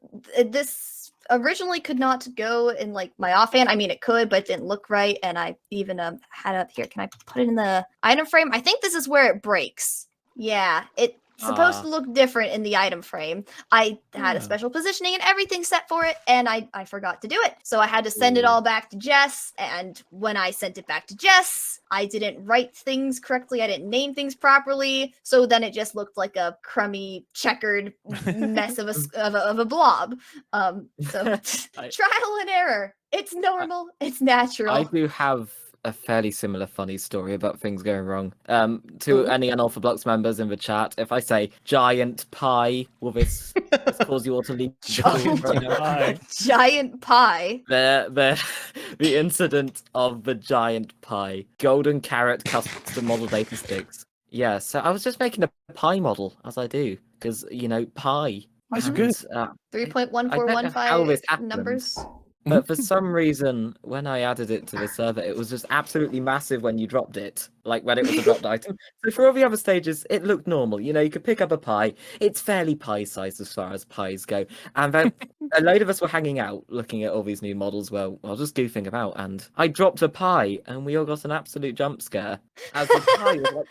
this originally could not go in like my offhand. I mean, it could, but it didn't look right. And I even had up here. Can I put it in the item frame? I think this is where it breaks. Yeah, it's supposed to look different in the item frame. I had a special positioning and everything set for it, and I forgot to do it. So I had to send it all back to Jess. And when I sent it back to Jess, I didn't write things correctly. I didn't name things properly. So then it just looked like a crummy, checkered mess of a blob. So trial and error. It's normal. It's natural. I do have a fairly similar funny story about things going wrong. To any Unorthoblocks Blocks members in the chat, if I say giant pie, will this cause you all to leave? Giant pie. Giant pie. The incident of the giant pie. Golden carrot custom model data sticks. Yeah, so I was just making a pie model, as I do, because, you know, pie. That's And, good. 3.1415 numbers. But for some reason, when I added it to the server, it was just absolutely massive when you dropped it, like when it was a dropped item. So for all the other stages, it looked normal. You know, you could pick up a pie. It's fairly pie-sized as far as pies go. And then a load of us were hanging out, looking at all these new models. Well, I was just goofing about, and I dropped a pie, and we all got an absolute jump scare. As the pie was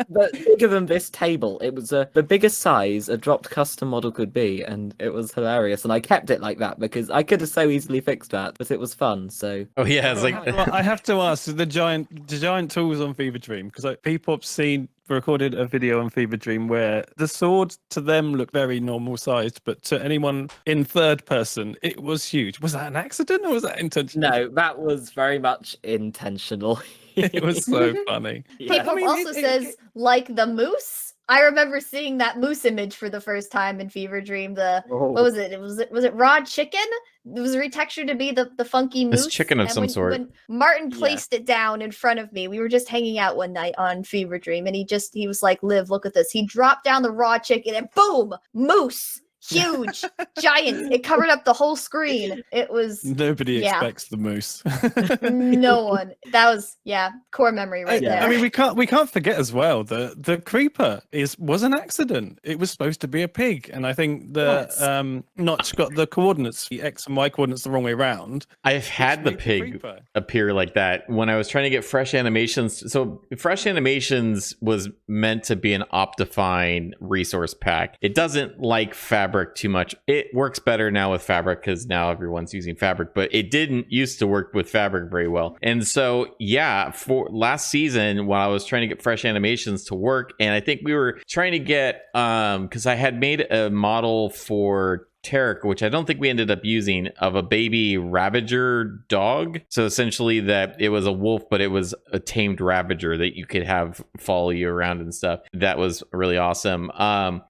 like bigger than this table. It was the biggest size a dropped custom model could be, and it was hilarious. And I kept it like that because I could have so easily fixed that, but it was fun. So Yeah, it's like Well, I have to ask the giant tools on Fever Dream, because like P-Pop's seen recorded a video on Fever Dream where the sword to them looked very normal sized, but to anyone in third person it was huge. Was that an accident or was that intentional? no, that was very much intentional. It was so funny. Yeah. People I mean, also says like the moose. I remember seeing that moose image for the first time in Fever Dream. What was it? Was it raw chicken? It was retextured to be the funky moose. It's chicken of some sort. When Martin placed it down in front of me, we were just hanging out one night on Fever Dream, and he was like, "Liv, look at this." He dropped down the raw chicken, and boom, moose. Huge, giant. It covered up the whole screen. It was Nobody expects the moose. no one. That was core memory right there. I mean, we can't forget as well the creeper was an accident. It was supposed to be a pig, and I think the Notch got the coordinates, the X and Y coordinates, the wrong way around. I've had the pig appear like that when I was trying to get fresh animations. So fresh animations was meant to be an Optifine resource pack. It doesn't like fabric Fabric too much. It works better now with Fabric because now everyone's using Fabric, but it didn't used to work with Fabric very well. And so, yeah, for last season, while I was trying to get fresh animations to work, and I think we were trying to get, because I had made a model for Tarek, which I don't think we ended up using, of a baby Ravager dog. So essentially that it was a wolf, but it was a tamed Ravager that you could have follow you around and stuff. That was really awesome.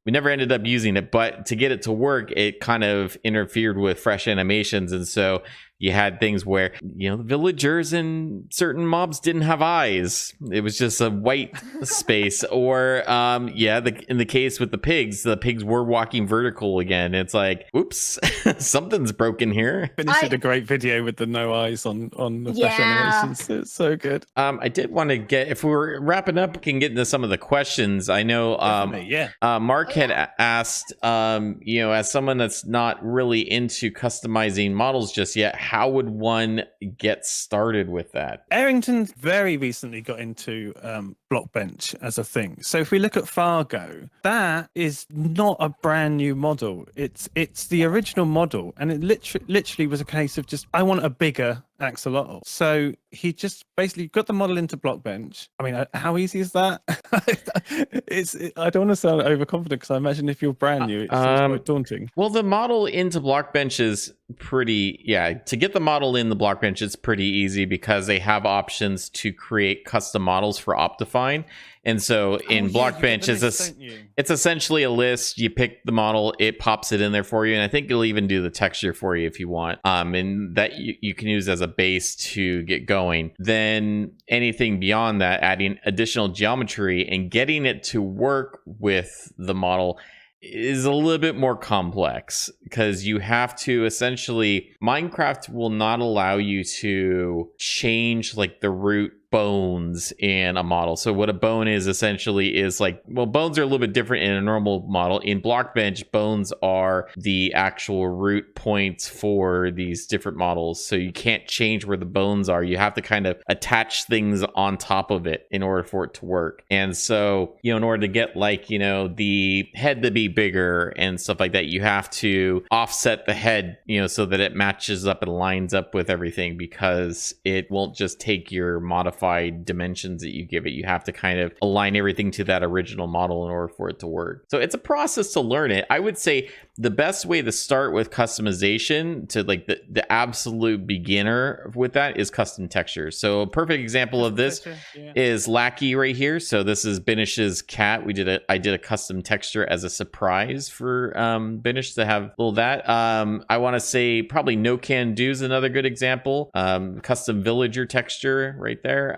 We never ended up using it, but to get it to work, it kind of interfered with fresh animations. And so you had things where, you know, the villagers and certain mobs didn't have eyes. It was just a white space. Or, in the case with the pigs were walking vertical again. It's like, oops, something's broken here. Finish did a great video with the no eyes on the fresh animations. It's so good. I did want to get, if we were wrapping up, we can get into some of the questions. I know Mark had asked, as someone that's not really into customizing models just yet, how would one get started with that? Arrington very recently got into Blockbench as a thing. So if we look at Fargo, that is not a brand new model. It's the original model, and it literally was a case of just, I want a bigger axolotl. So he just basically got the model into Blockbench. I mean, how easy is that? I don't want to sound overconfident, because I imagine if you're brand new, it's quite daunting. Well, the model into Blockbench is to get the model in the Blockbench is pretty easy, because they have options to create custom models for Optifine. And so in Blockbench, it's essentially a list. You pick the model, it pops it in there for you, and I think it'll even do the texture for you if you want. And that you can use as a base to get going. Then anything beyond that, adding additional geometry and getting it to work with the model is a little bit more complex, because you have to essentially, Minecraft will not allow you to change like the root bones in a model. So what a bone is essentially is like, well, bones are a little bit different in a normal model. In Blockbench, bones are the actual root points for these different models. So you can't change where the bones are. You have to kind of attach things on top of it in order for it to work. And so, in order to get like, the head to be bigger and stuff like that, you have to offset the head, so that it matches up and lines up with everything, because it won't just take your modified dimensions that you give it. You have to kind of align everything to that original model in order for it to work. So it's a process to learn it. I would say the best way to start with customization, to like the absolute beginner with that, is custom textures. So a perfect example of this is Lackey right here. So this is Binish's cat. I did a custom texture as a surprise for Binish to have little that. I want to say probably No Can Do is another good example. Custom villager texture right there.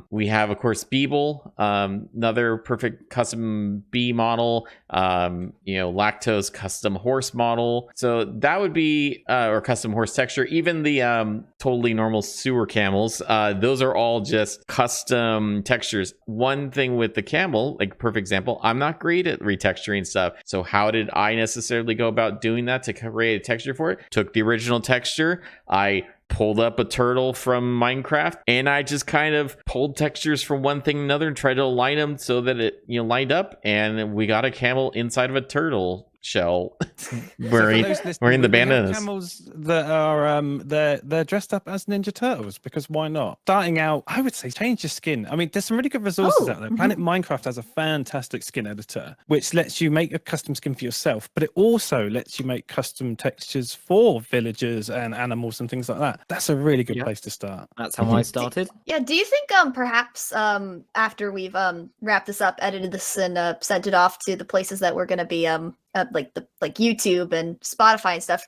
We have, of course, Beeble, another perfect custom bee model. Lactose custom horse model. So that would be, or custom horse texture. Even the totally normal sewer camels, those are all just custom textures. One thing with the camel, like perfect example, I'm not great at retexturing stuff. So how did I necessarily go about doing that to create a texture for it? Took the original texture, I pulled up a turtle from Minecraft, and I just kind of pulled textures from one thing to another and tried to align them so that it lined up, and we got a camel inside of a turtle shell wearing the bandanas. Camels that are they're dressed up as Ninja Turtles, because why not? Starting out, I would say change your skin. I mean, there's some really good resources out there. Planet Minecraft has a fantastic skin editor, which lets you make a custom skin for yourself, but it also lets you make custom textures for villagers and animals and things like that. That's a really good place to start. That's how I started. Do you think perhaps after we've wrapped this up, edited this, and sent it off to the places that we're going to be like YouTube and Spotify and stuff,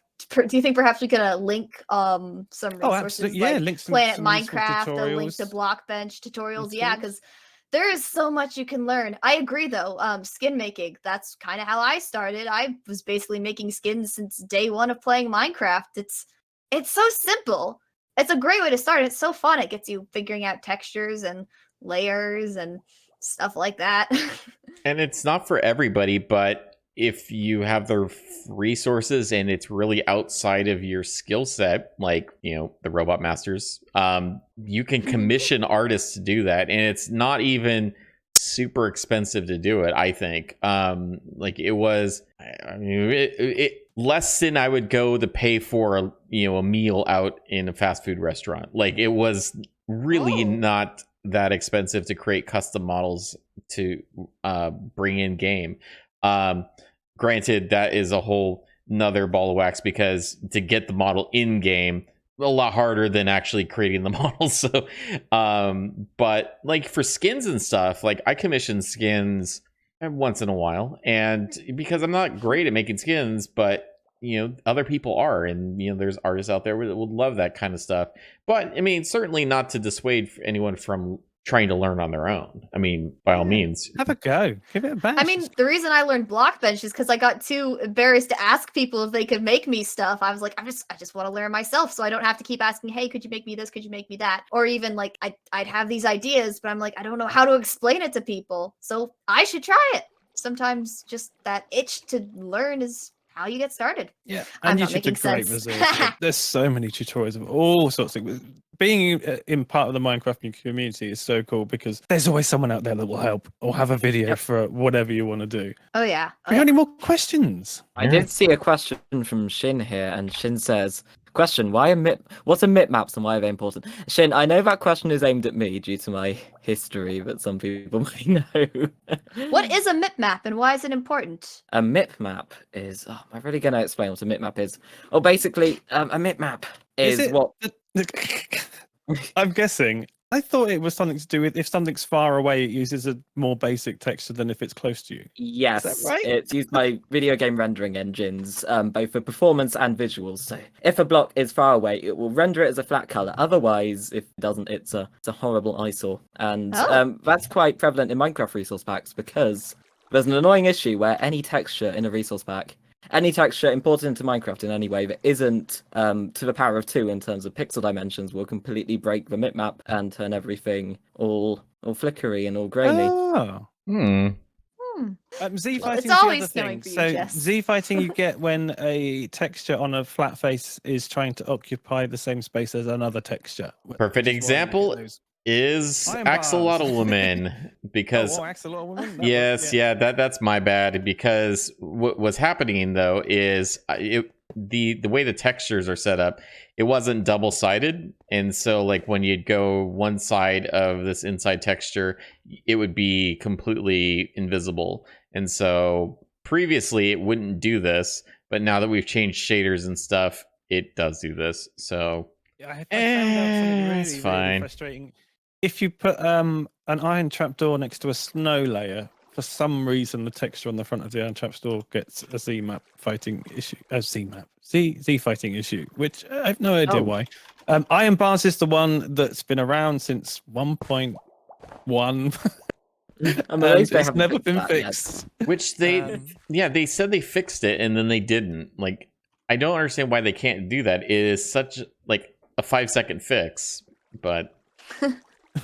do you think perhaps we could link some resources, links Planet some Minecraft, a link to Blockbench tutorials? Yeah, because there is so much you can learn. I agree, though. Skin making, that's kind of how I started. I was basically making skins since day one of playing Minecraft. It's so simple. It's a great way to start. It's so fun. It gets you figuring out textures and layers and stuff like that. And it's not for everybody, but if you have the resources and it's really outside of your skill set, like, the Robot Masters, you can commission artists to do that. And it's not even super expensive to do it, I think. Like it was, I mean, it less than I would go to pay for a meal out in a fast food restaurant. Like it was really not that expensive to create custom models to bring in game. Granted, that is a whole another ball of wax, because to get the model in game a lot harder than actually creating the model. So but like for skins and stuff, like I commission skins once in a while, and because I'm not great at making skins, but other people are, and there's artists out there that would love that kind of stuff. But I mean, certainly not to dissuade anyone from trying to learn on their own. I mean, by all means, have a go, give it a bash. I mean, the reason I learned Blockbench is because I got too embarrassed to ask people if they could make me stuff. I was like, I just want to learn myself, so I don't have to keep asking, hey, could you make me this? Could you make me that? Or even like I'd have these ideas, but I'm like, I don't know how to explain it to people, so I should try it. Sometimes just that itch to learn is how you get started. Yeah, I'm and not YouTube's a making great sense. resource. There's so many tutorials of all sorts of things. Being in part of the Minecraft community is so cool, because there's always someone out there that will help or have a video for whatever you want to do. Oh yeah. Do you have any more questions? I did see a question from Shin here, and Shin says, question, what are mipmaps and why are they important? Shin, I know that question is aimed at me due to my history, but some people might know. What is a mipmap and why is it important? A mipmap is... Oh, am I really going to explain what a mipmap is? Oh, basically, a mipmap is what... I'm guessing. I thought it was something to do with if something's far away, it uses a more basic texture than if it's close to you. Yes, Is that right? It's used by video game rendering engines, both for performance and visuals. So if a block is far away, it will render it as a flat color. Otherwise, if it doesn't, it's a horrible eyesore. And that's quite prevalent in Minecraft resource packs, because there's an annoying issue where any texture in a resource pack, any texture imported into Minecraft in any way that isn't to the power of 2 in terms of pixel dimensions will completely break the mipmap and turn everything all flickery and all grainy. Oh. Z fighting It's is the always other snowing thing. for you, So Jess. Z fighting you get when a texture on a flat face is trying to occupy the same space as another texture. Perfect example is Iron bars. Axolotl because Axolotl yes, yeah, that's my bad, because what was happening though is the way the textures are set up, it wasn't double-sided, and so like when you'd go one side of this inside texture, it would be completely invisible. And so previously it wouldn't do this, but now that we've changed shaders and stuff, it does do this. So I found out something really fine. frustrating. If you put an iron trapdoor next to a snow layer, for some reason the texture on the front of the iron trapdoor gets a Z fighting issue, Z fighting issue, which I have no idea why. Iron bars is the one that's been around since 1.1. And it's never been fixed. Which they said they fixed it and then they didn't. Like, I don't understand why they can't do that. It is such like a 5-second fix, but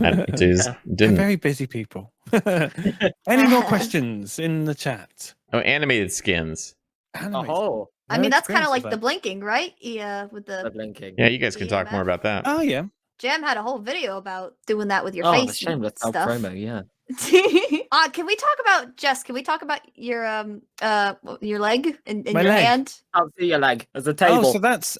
it just They're didn't. very busy people. Any more questions in the chat? Oh, animated skins. Oh, I mean, that's kind of like the blinking, right? Yeah, with the blinking. Yeah, you guys can talk more about that. Oh yeah. Jam had a whole video about doing that with your Oh, the face shameless and stuff. promo, yeah. Can we talk about Jess? Can we talk about your leg and My your leg. hand? I'll see your leg as a table. Oh, so that's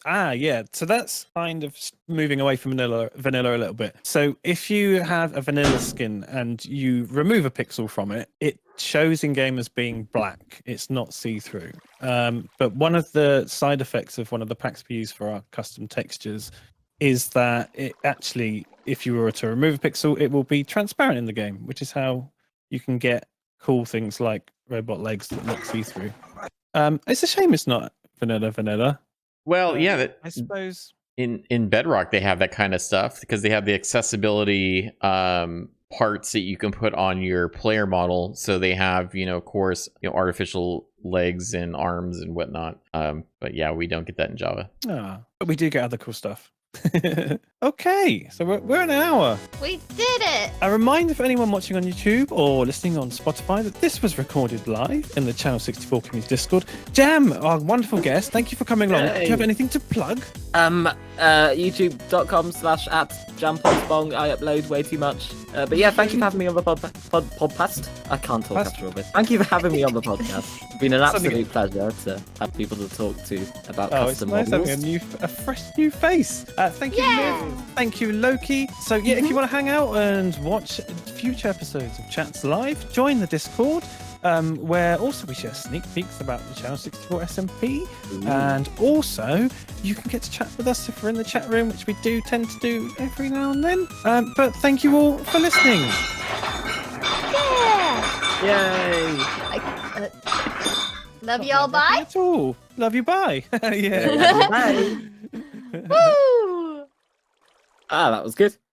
so that's kind of moving away from vanilla a little bit. So if you have a vanilla skin and you remove a pixel from it, it shows in game as being black. It's not see-through. But one of the side effects of one of the packs we use for our custom textures is that it actually, if you were to remove a pixel, it will be transparent in the game, which is how you can get cool things like robot legs that look see-through. It's a shame it's not vanilla. Well, yeah, I suppose in Bedrock they have that kind of stuff because they have the accessibility parts that you can put on your player model. So they have, of course, artificial legs and arms and whatnot. But yeah, we don't get that in Java. but we do get other cool stuff. Okay, so we're an hour. We did it! A reminder for anyone watching on YouTube or listening on Spotify that this was recorded live in the Channel 64 community Discord. Jam, our wonderful guest, thank you for coming along. Do you have anything to plug? YouTube.com/@JampottBong. I upload way too much. But yeah, thank you for having me on the podcast. I can't talk after all this. Thank you for having me on the podcast. It's been an absolute pleasure to have people to talk to about custom it's nice models. having a fresh new face. Thank you, Yeah. Liv. Thank you, Loki. So yeah, if you want to hang out and watch future episodes of Chats Live, join the Discord. Where also we share sneak peeks about the Channel 64 SMP, and also you can get to chat with us if we're in the chat room, which we do tend to do every now and then. But thank you all for listening. Yeah! Yay! Love y'all, bye! At all. Love you, bye. Yeah. Bye. Woo! Ah, that was good.